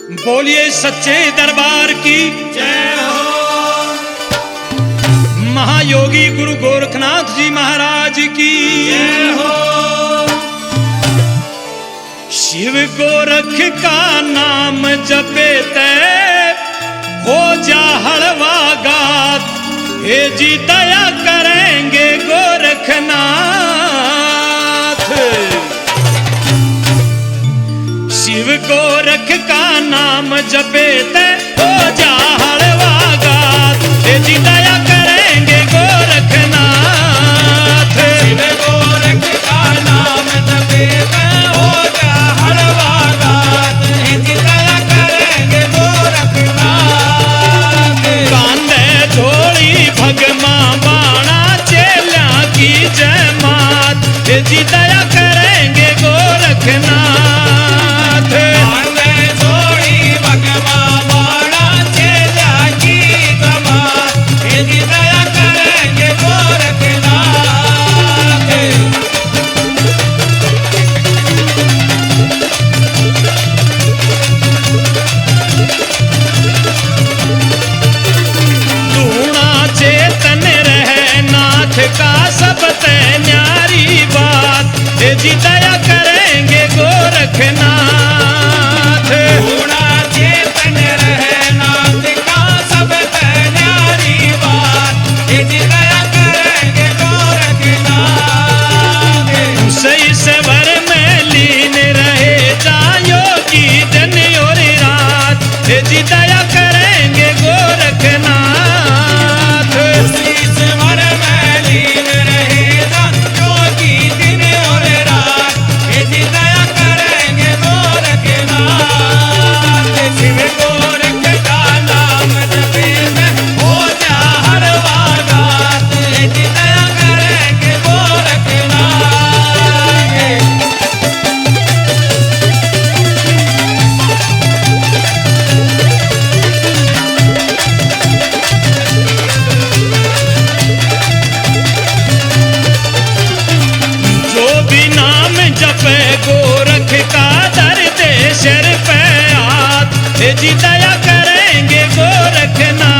बोलिए सच्चे दरबार की जय हो। महायोगी गुरु गोरखनाथ जी महाराज की जय हो। शिव गोरख का नाम जपे ते हो जा हलवा गात, हे जी दया करेंगे गोरखनाथ। शिव गोरख का नाम जपे ते हो जा हलवा गात, हे जी दया करेंगे गोरखनाथ। शिव गोरख का नाम जपे ते हो जा हलवा गात, हे जी दया करेंगे गोरखनाथ। कांधे झोली भगमा बाणा चेला की जय मात, हे जी दया करेंगे गोरखनाथ। कांधे झोली भगवा बाणा चेला की जमात, हे जी दया करेंगे गोरखनाथ। धूणा चेतन रहे नाथ का सब ते न्यारी बात, हे जी दया करेंगे गोरखनाथ। पूर्णा चेतन रहे नाथ का सब ते न्यारी बात, हे जी दया करेंगे गोरखनाथ। सही सवर में लीन रहे जायो की दिन और रात, हे जी दया करेंगे गोरखनाथ। उसी स्वर में लीन रहे योगी दिन और रात, हे जी दया करेंगे गोरखनाथ। शिव गोरख का नाम जपे में हो जा हलवा गात, हे जी दया करेंगे गोरखनाथ। जो भी नाम जपे गोरख का दर्द सिर पे हाथ, हे जी दया करेंगे गोरखनाथ।